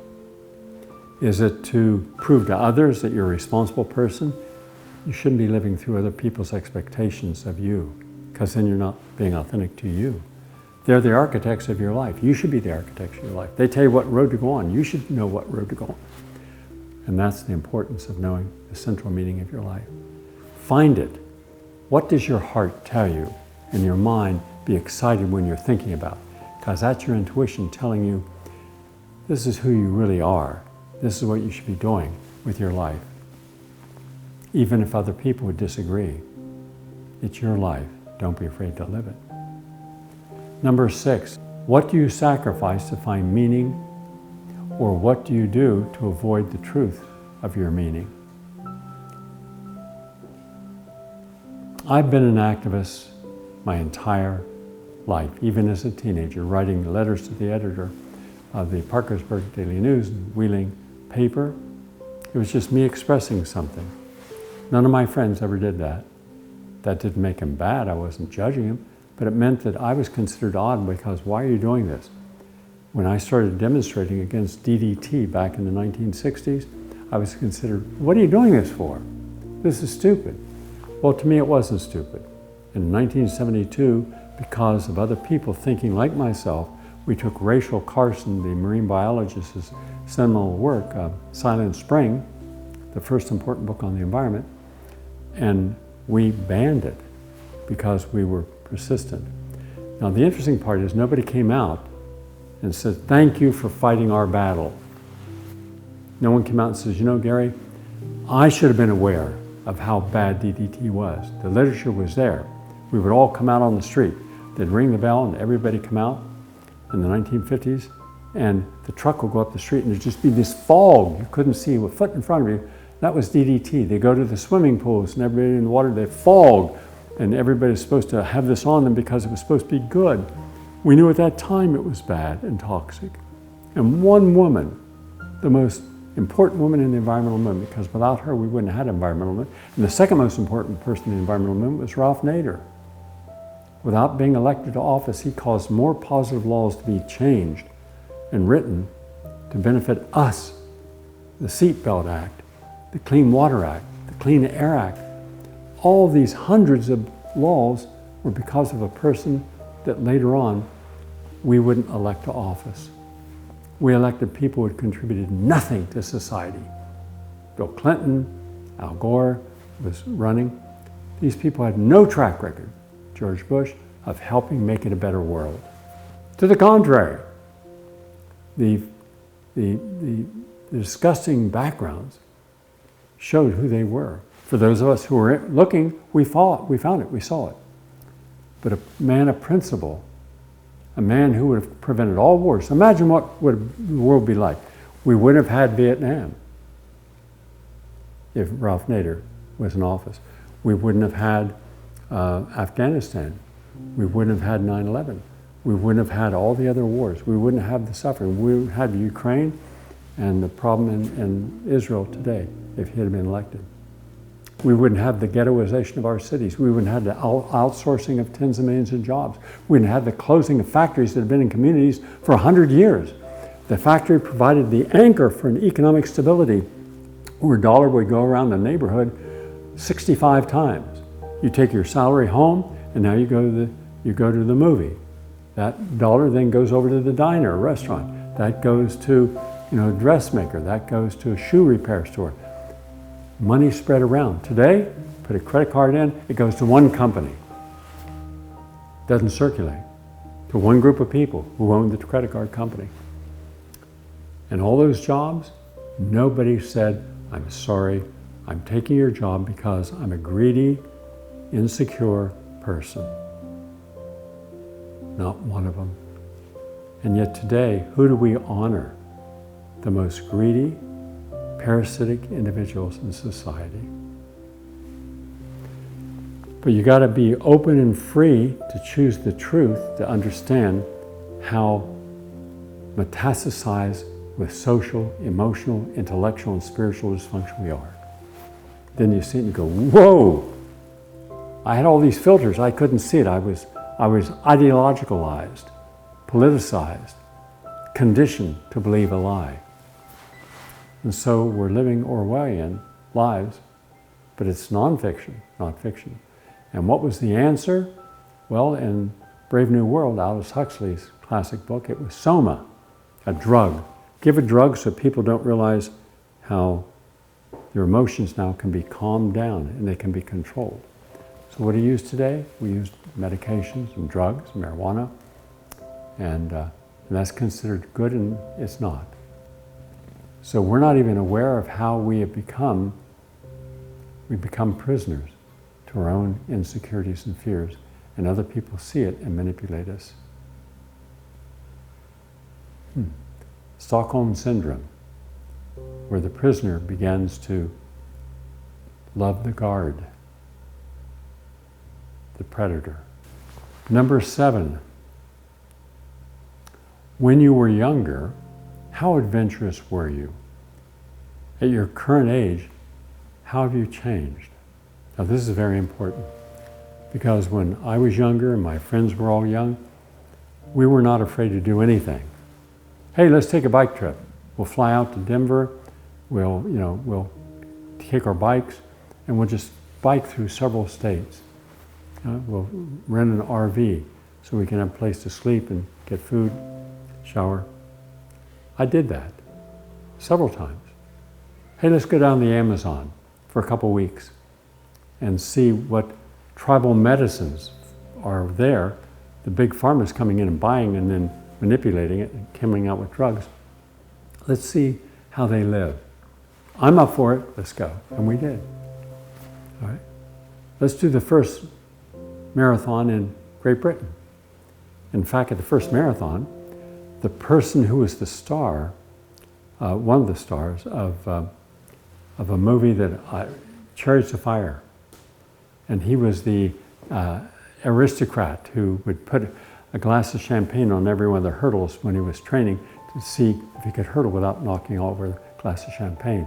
Is it to prove to others that you're a responsible person? You shouldn't be living through other people's expectations of you, because then you're not being authentic to you. They're the architects of your life. You should be the architects of your life. They tell you what road to go on. You should know what road to go on. And that's the importance of knowing the central meaning of your life. Find it. What does your heart tell you and your mind be excited when you're thinking about? Because that's your intuition telling you, this is who you really are. This is what you should be doing with your life. Even if other people would disagree. It's your life. Don't be afraid to live it. Number 6, what do you sacrifice to find meaning, or what do you do to avoid the truth of your meaning? I've been an activist my entire life, even as a teenager, writing letters to the editor of the Parkersburg Daily News and Wheeling paper. It was just me expressing something. None of my friends ever did that. That didn't make him bad, I wasn't judging him, but it meant that I was considered odd because why are you doing this? When I started demonstrating against DDT back in the 1960s, I was considered, what are you doing this for? This is stupid. Well, to me it wasn't stupid. In 1972, because of other people thinking like myself, we took Rachel Carson, the marine biologist's seminal work, Silent Spring, the first important book on the environment, and we banned it because we were persistent. Now the interesting part is nobody came out and said, thank you for fighting our battle. No one came out and says, you know, Gary, I should have been aware of how bad DDT was. The literature was there. We would all come out on the street. They'd ring the bell and everybody come out in the 1950s, and the truck would go up the street and there'd just be this fog. You couldn't see a foot in front of you. That was DDT. They go to the swimming pools and everybody in the water, they fog, and everybody's supposed to have this on them because it was supposed to be good. We knew at that time it was bad and toxic. And one woman, the most important woman in the environmental movement, because without her we wouldn't have had an environmental movement, and the second most important person in the environmental movement was Ralph Nader. Without being elected to office, he caused more positive laws to be changed and written to benefit us. The Seatbelt Act, the Clean Water Act, the Clean Air Act. All these hundreds of laws were because of a person that later on we wouldn't elect to office. We elected people who had contributed nothing to society. Bill Clinton, Al Gore was running. These people had no track record, George Bush, of helping make it a better world. To the contrary, the disgusting backgrounds showed who they were. For those of us who were looking, we found it, we saw it. But a man of principle, a man who would have prevented all wars. Imagine what would the world be like. We wouldn't have had Vietnam if Ralph Nader was in office. We wouldn't have had Afghanistan. We wouldn't have had 9/11. We wouldn't have had all the other wars. We wouldn't have the suffering. We would have Ukraine and the problem in Israel today if he had been elected. We wouldn't have the ghettoization of our cities. We wouldn't have the outsourcing of tens of millions of jobs. We wouldn't have the closing of factories that have been in communities for 100 years. The factory provided the anchor for an economic stability where a dollar would go around the neighborhood 65 times. You take your salary home and now you go to the movie. That dollar then goes over to the diner or restaurant. That goes to a dressmaker. That goes to a shoe repair store. Money spread around. Today, put a credit card in, it goes to one company. Doesn't circulate. To one group of people who own the credit card company. And all those jobs, nobody said, I'm sorry, I'm taking your job because I'm a greedy, insecure person. Not one of them. And yet today, who do we honor? the most greedy, parasitic individuals in society. But you got to be open and free to choose the truth, to understand how metastasized with social, emotional, intellectual, and spiritual dysfunction we are. Then you see it and you go, whoa! I had all these filters, I couldn't see it. I was ideologicalized, politicized, conditioned to believe a lie. And so we're living Orwellian lives, but it's nonfiction, not fiction. And what was the answer? Well, in Brave New World, Aldous Huxley's classic book, it was soma, a drug. Give a drug so people don't realize how their emotions now can be calmed down and they can be controlled. So what do you use today? We use medications and drugs, marijuana, and that's considered good, and it's not. So we're not even aware of how we become prisoners to our own insecurities and fears, and other people see it and manipulate us. Stockholm Syndrome, where the prisoner begins to love the guard, the predator. Number 7, when you were younger, how adventurous were you? At your current age, how have you changed? Now this is very important, because when I was younger and my friends were all young, we were not afraid to do anything. Hey, let's take a bike trip. We'll fly out to Denver, we'll take our bikes, and we'll just bike through several states. We'll rent an RV so we can have a place to sleep and get food, shower. I did that several times. Hey, let's go down the Amazon for a couple weeks and see what tribal medicines are there. The big pharma's coming in and buying and then manipulating it and coming out with drugs. Let's see how they live. I'm up for it, let's go. And we did. All right. Let's do the first marathon in Great Britain. In fact, at the first marathon, the person who was the star, one of the stars of a movie that Chariots of Fire, and he was the aristocrat who would put a glass of champagne on every one of the hurdles when he was training to see if he could hurdle without knocking over the glass of champagne.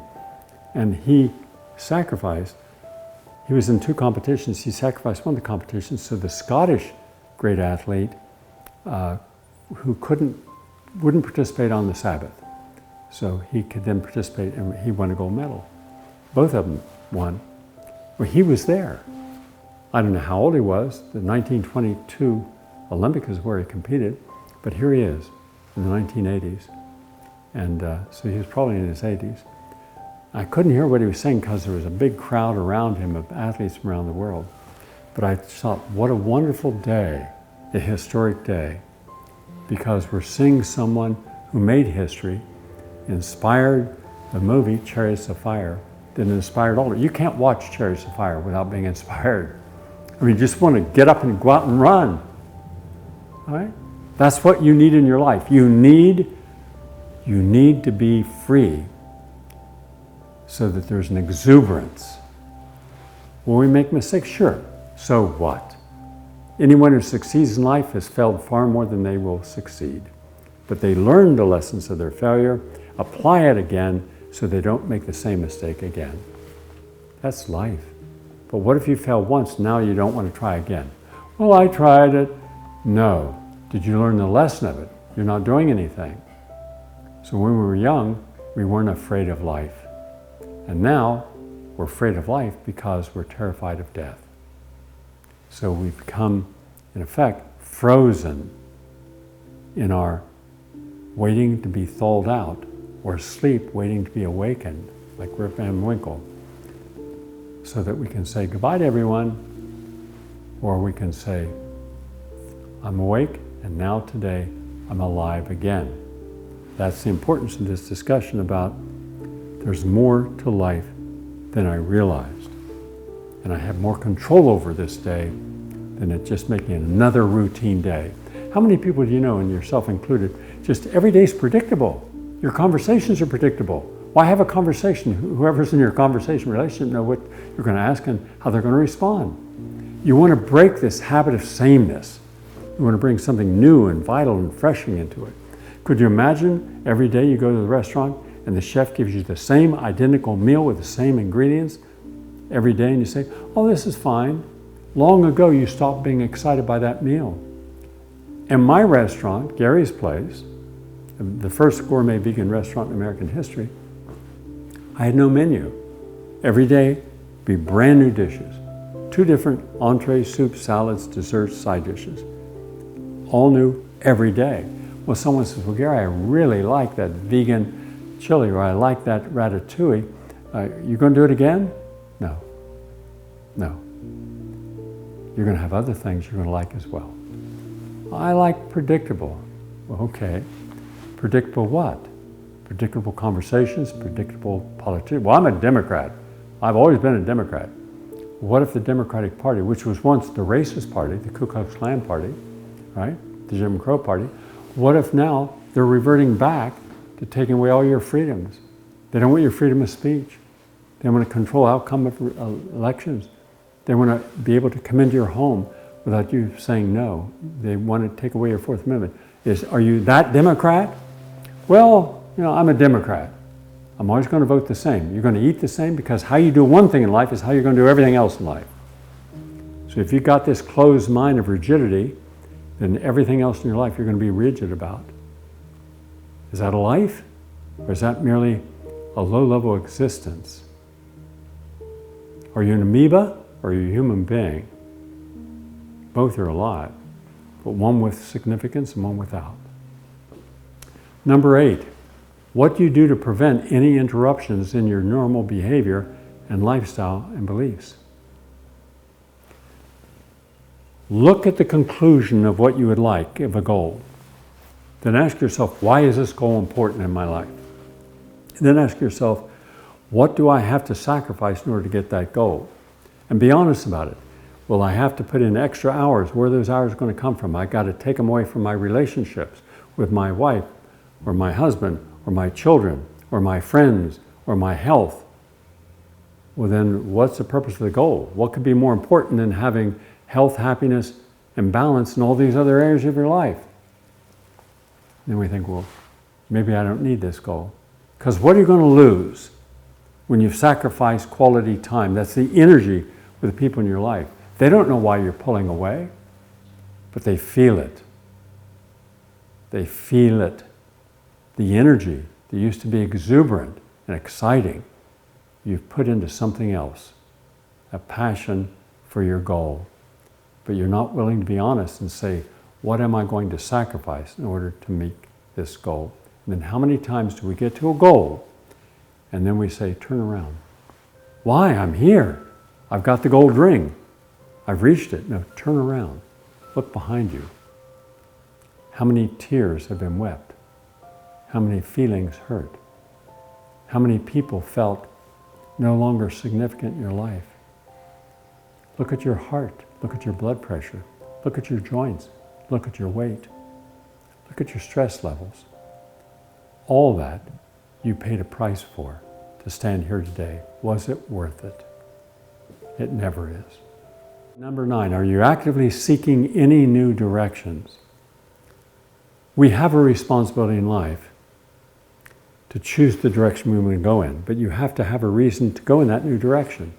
And he sacrificed, he was in 2 competitions, he sacrificed one of the competitions so the Scottish great athlete who wouldn't participate on the Sabbath. So he could then participate and he won a gold medal. Both of them won. Well, he was there. I don't know how old he was. The 1922 Olympics is where he competed, but here he is in the 1980s. And so he was probably in his 80s. I couldn't hear what he was saying because there was a big crowd around him of athletes from around the world. But I thought, what a wonderful day, a historic day, because we're seeing someone who made history, inspired the movie Chariots of Fire, that inspired all of it. You can't watch Chariots of Fire without being inspired. I mean, you just want to get up and go out and run. All right? That's what you need in your life. You need to be free so that there's an exuberance. Will we make mistakes? Sure. So what? Anyone who succeeds in life has failed far more than they will succeed. But they learn the lessons of their failure, apply it again, so they don't make the same mistake again. That's life. But what if you fail once, now you don't want to try again? Well, I tried it. No. Did you learn the lesson of it? You're not doing anything. So when we were young, we weren't afraid of life. And now, we're afraid of life because we're terrified of death. So we've become, in effect, frozen in our waiting to be thawed out, or asleep waiting to be awakened, like Rip Van Winkle, so that we can say goodbye to everyone, or we can say, I'm awake, and now today I'm alive again. That's the importance of this discussion about there's more to life than I realized. And I have more control over this day than it just making it another routine day. How many people do you know, and yourself included, just every day's predictable? Your conversations are predictable. Why have a conversation? Whoever's in your conversation relationship know what you're going to ask and how they're going to respond. You want to break this habit of sameness. You want to bring something new and vital and refreshing into it. Could you imagine every day you go to the restaurant and the chef gives you the same identical meal with the same ingredients every day and you say, oh, this is fine. Long ago you stopped being excited by that meal. In my restaurant, Gary's Place, the first gourmet vegan restaurant in American history, I had no menu. Every day be brand new dishes. 2 different entrees, soups, salads, desserts, side dishes. All new every day. Well, someone says, well, Gary, I really like that vegan chili, or I like that ratatouille. You going to do it again? No. No. You're going to have other things you're going to like as well. I like predictable. Well, okay. Predictable what? Predictable conversations, predictable politics. Well, I'm a Democrat. I've always been a Democrat. What if the Democratic Party, which was once the racist party, the Ku Klux Klan party, right? The Jim Crow party, what if now they're reverting back to taking away all your freedoms? They don't want your freedom of speech. They want to control outcome of elections. They want to be able to come into your home without you saying no. They want to take away your Fourth Amendment. Are you that Democrat? Well, I'm a Democrat. I'm always going to vote the same. You're going to eat the same because how you do one thing in life is how you're going to do everything else in life. So if you've got this closed mind of rigidity, then everything else in your life you're going to be rigid about. Is that a life? Or is that merely a low-level existence? Are you an amoeba or are you a human being? Both are alive, but one with significance and one without. Number 8, what do you do to prevent any interruptions in your normal behavior and lifestyle and beliefs? Look at the conclusion of what you would like of a goal. Then ask yourself, why is this goal important in my life? And then ask yourself, what do I have to sacrifice in order to get that goal? And be honest about it. Will I have to put in extra hours? Where are those hours going to come from? I got to take them away from my relationships with my wife or my husband or my children or my friends or my health. Well, then what's the purpose of the goal? What could be more important than having health, happiness, and balance in all these other areas of your life? Then we think, well, maybe I don't need this goal. Because what are you going to lose when you've sacrificed quality time? That's the energy with the people in your life. They don't know why you're pulling away, but they feel it. They feel it. The energy that used to be exuberant and exciting, you've put into something else, a passion for your goal. But you're not willing to be honest and say, what am I going to sacrifice in order to meet this goal? And then how many times do we get to a goal and then we say, turn around. Why? I'm here. I've got the gold ring. I've reached it. No, turn around. Look behind you. How many tears have been wept? How many feelings hurt? How many people felt no longer significant in your life? Look at your heart. Look at your blood pressure. Look at your joints. Look at your weight. Look at your stress levels. All that you paid a price for to stand here today. Was it worth it? It never is. Number 9, are you actively seeking any new directions? We have a responsibility in life to choose the direction we want to go in, but you have to have a reason to go in that new direction.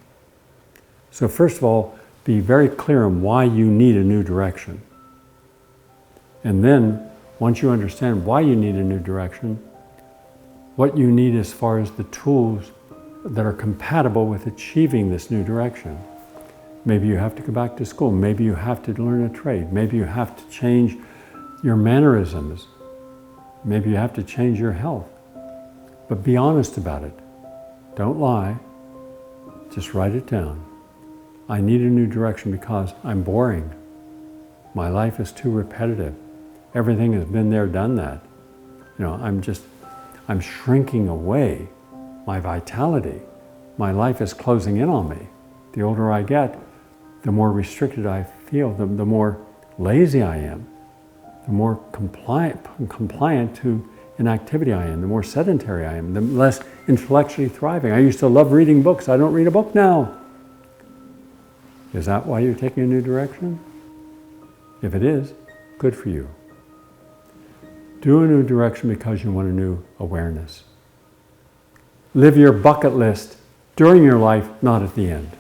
So first of all, be very clear on why you need a new direction. And then, once you understand why you need a new direction, what you need as far as the tools that are compatible with achieving this new direction. Maybe you have to go back to school. Maybe you have to learn a trade. Maybe you have to change your mannerisms. Maybe you have to change your health. But be honest about it. Don't lie. Just write it down. I need a new direction because I'm boring. My life is too repetitive. Everything has been there, done that. I'm shrinking away. My vitality, my life is closing in on me. The older I get, the more restricted I feel, the more lazy I am, the more compliant to inactivity I am, the more sedentary I am, the less intellectually thriving. I used to love reading books. I don't read a book now. Is that why you're taking a new direction? If it is, good for you. Do a new direction because you want a new awareness. Live your bucket list during your life, not at the end.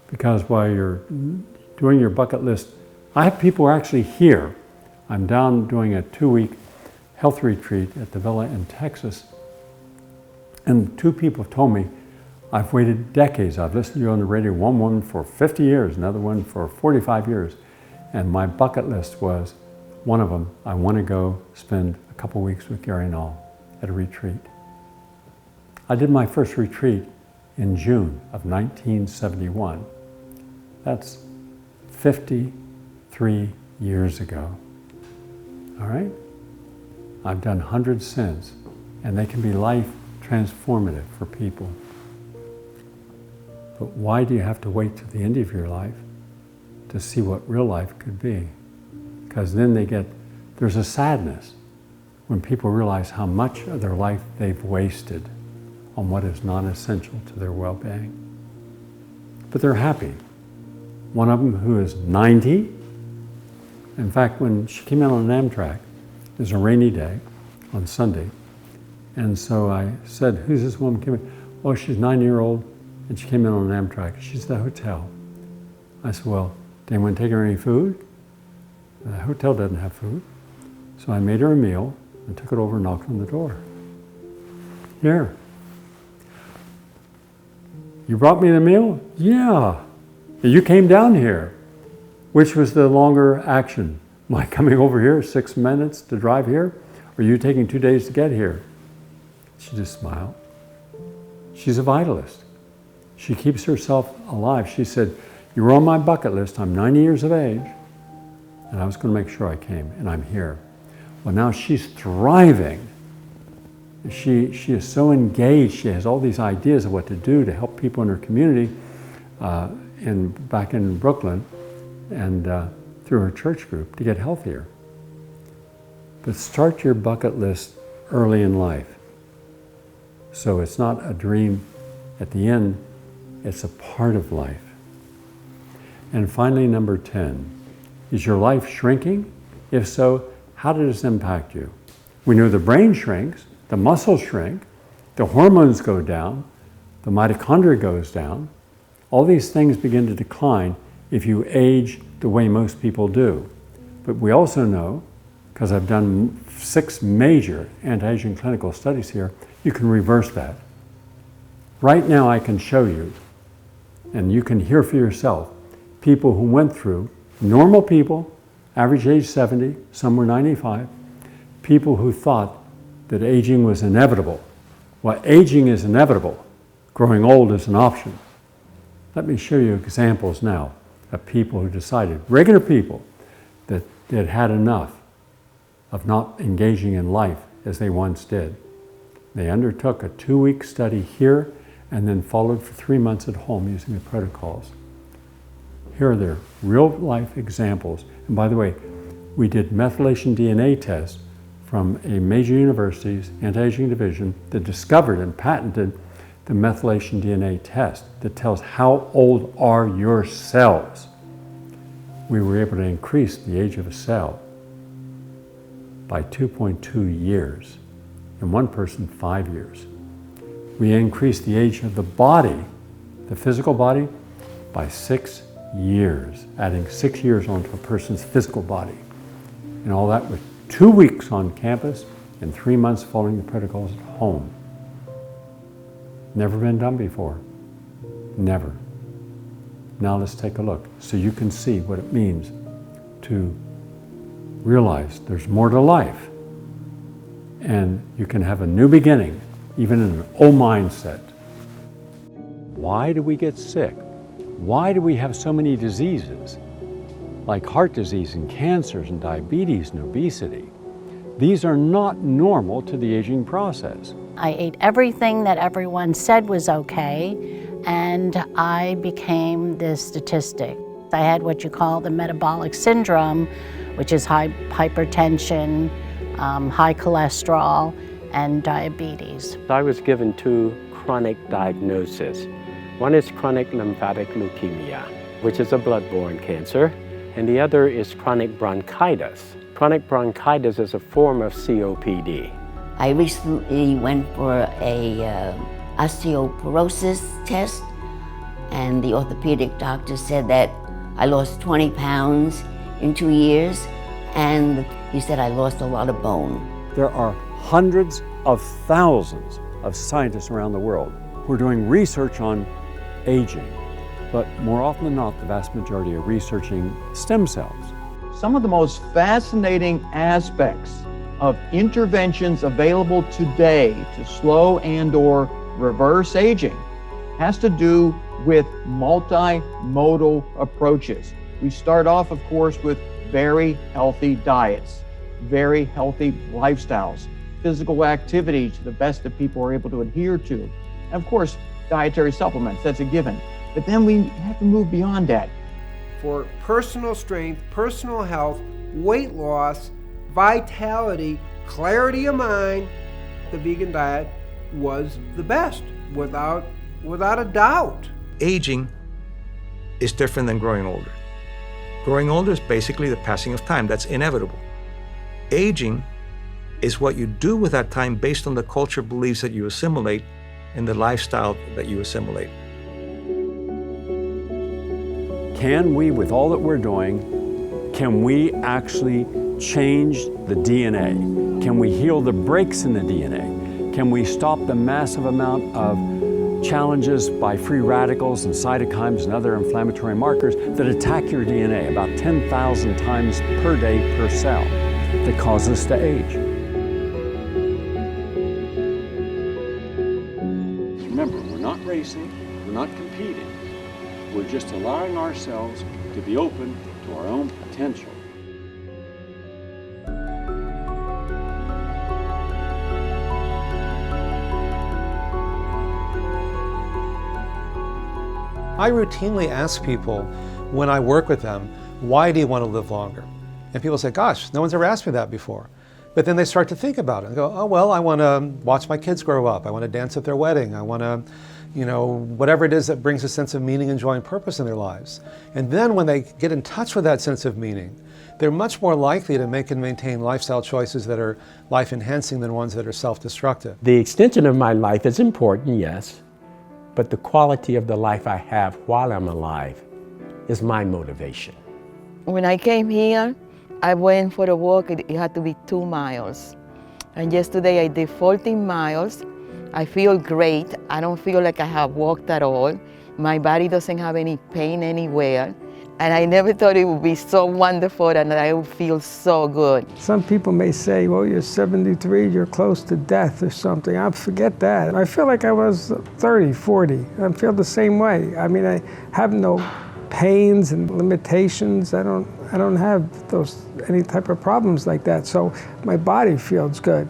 Because while you're doing your bucket list, I have people who are actually here. I'm down doing a 2-week health retreat at the villa in Texas. And 2 people have told me, I've waited decades. I've listened to you on the radio, one woman for 50 years, another one for 45 years. And my bucket list was, one of them, I want to go spend a couple weeks with Gary Null at a retreat. I did my first retreat in June of 1971. That's 53 years ago. All right? I've done hundreds since, and they can be life transformative for people. But why do you have to wait to the end of your life to see what real life could be? Because then there's a sadness when people realize how much of their life they've wasted on what is not essential to their well-being. But they're happy. One of them who is 90, in fact, when she came in on an Amtrak, it was a rainy day on Sunday, and so I said, who's this woman came in? Oh, she's 90-year-old, and she came in on an Amtrak. She's at the hotel. I said, well, did anyone take her any food? The hotel doesn't have food. So I made her a meal and took it over and knocked on the door. Here. You brought me the meal? Yeah. You came down here. Which was the longer action? My coming over here, 6 minutes to drive here? Or you taking 2 days to get here? She just smiled. She's a vitalist. She keeps herself alive. She said, you were on my bucket list. I'm 90 years of age. And I was going to make sure I came, and I'm here. Well, now she's thriving. She is so engaged. She has all these ideas of what to do to help people in her community back in Brooklyn and through her church group to get healthier. But start your bucket list early in life. So it's not a dream at the end, it's a part of life. And finally, number 10. Is your life shrinking? If so, how does this impact you? We know the brain shrinks, the muscles shrink, the hormones go down, the mitochondria goes down. All these things begin to decline if you age the way most people do. But we also know, because I've done 6 major anti-aging clinical studies here, you can reverse that. Right now I can show you, and you can hear for yourself, people who went through normal people, average age 70, some were 95, people who thought that aging was inevitable. Well, aging is inevitable. Growing old is an option. Let me show you examples now of people who decided, regular people, that had had enough of not engaging in life as they once did. They undertook a 2-week study here and then followed for 3 months at home using the protocols. Here are their real-life examples. And by the way, we did methylation DNA tests from a major university's anti-aging division that discovered and patented the methylation DNA test that tells how old are your cells. We were able to increase the age of a cell by 2.2 years. In one person, 5 years. We increased the age of the body, the physical body, by 6 years, adding 6 years onto a person's physical body. And all that with 2 weeks on campus and 3 months following the protocols at home. Never been done before. Never. Now let's take a look so you can see what it means to realize there's more to life. And you can have a new beginning, even in an old mindset. Why do we get sick? Why do we have so many diseases, like heart disease and cancers and diabetes and obesity? These are not normal to the aging process. I ate everything that everyone said was okay, and I became this statistic. I had what you call the metabolic syndrome, which is high hypertension, high cholesterol, and diabetes. I was given two chronic diagnoses. One is chronic lymphatic leukemia, which is a blood-borne cancer, and the other is chronic bronchitis. Chronic bronchitis is a form of COPD. I recently went for a osteoporosis test, and the orthopedic doctor said that I lost 20 pounds in 2 years, and he said I lost a lot of bone. There are hundreds of thousands of scientists around the world who are doing research on aging, but more often than not, the vast majority are researching stem cells. Some of the most fascinating aspects of interventions available today to slow and/or reverse aging has to do with multimodal approaches. We start off, of course, with very healthy diets, very healthy lifestyles, physical activity to the best that people are able to adhere to, and of course, dietary supplements, that's a given. But then we have to move beyond that. For personal strength, personal health, weight loss, vitality, clarity of mind, the vegan diet was the best, without a doubt. Aging is different than growing older. Growing older is basically the passing of time. That's inevitable. Aging is what you do with that time based on the culture beliefs that you assimilate and the lifestyle that you assimilate. Can we, with all that we're doing, can we actually change the DNA? Can we heal the breaks in the DNA? Can we stop the massive amount of challenges by free radicals and cytokines and other inflammatory markers that attack your DNA about 10,000 times per day per cell that cause us to age? Remember, we're not racing, we're not competing. We're just allowing ourselves to be open to our own potential. I routinely ask people when I work with them, why do you want to live longer? And people say, gosh, no one's ever asked me that before. But then they start to think about it and go, oh, well, I want to watch my kids grow up. I want to dance at their wedding. I want to, whatever it is that brings a sense of meaning and joy and purpose in their lives. And then when they get in touch with that sense of meaning, they're much more likely to make and maintain lifestyle choices that are life-enhancing than ones that are self-destructive. The extension of my life is important, yes, but the quality of the life I have while I'm alive is my motivation. When I came here, I went for a walk. It had to be 2 miles. And yesterday I did 14 miles. I feel great. I don't feel like I have walked at all. My body doesn't have any pain anywhere. And I never thought it would be so wonderful and that I would feel so good. Some people may say, well, you're 73, you're close to death or something. I forget that. I feel like I was 30, 40. I feel the same way. I mean, I have no pains and limitations. I don't have any type of problems like that. So my body feels good.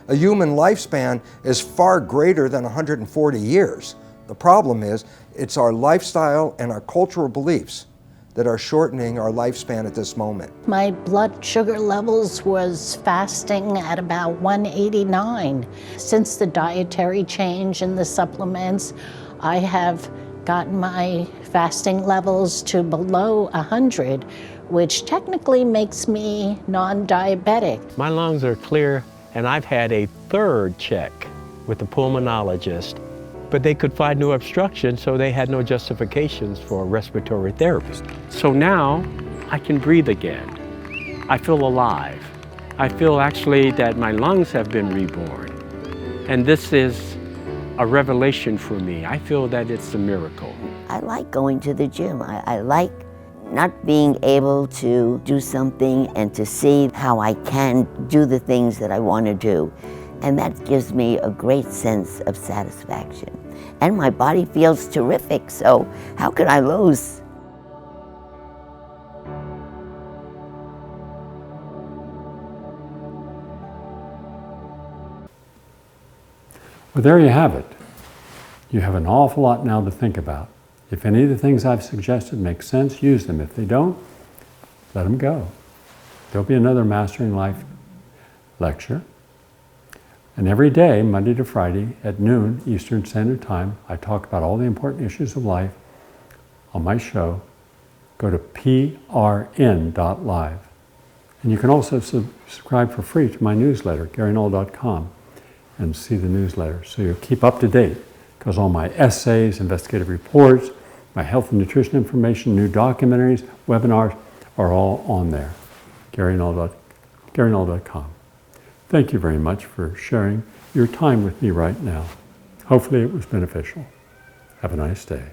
A human lifespan is far greater than 140 years. The problem is, it's our lifestyle and our cultural beliefs that are shortening our lifespan at this moment. My blood sugar levels was fasting at about 189. Since the dietary change and the supplements, I have gotten my fasting levels to below 100, which technically makes me non-diabetic. My lungs are clear, and I've had a 3rd check with the pulmonologist, but they could find no obstruction, so they had no justifications for respiratory therapy. So now I can breathe again. I feel alive. I feel actually that my lungs have been reborn. And this is a revelation for me. I feel that it's a miracle. I like going to the gym. I like not being able to do something and to see how I can do the things that I want to do. And that gives me a great sense of satisfaction. And my body feels terrific, so how could I lose? Well, there you have it. You have an awful lot now to think about. If any of the things I've suggested make sense, use them. If they don't, let them go. There'll be another Mastering Life lecture. And every day, Monday to Friday at noon Eastern Standard Time, I talk about all the important issues of life on my show. Go to prn.live. And you can also subscribe for free to my newsletter, GaryNoll.com, and see the newsletter. So you'll keep up to date, because all my essays, investigative reports, my health and nutrition information, new documentaries, webinars are all on there, GaryNoll.com. Thank you very much for sharing your time with me right now. Hopefully it was beneficial. Have a nice day.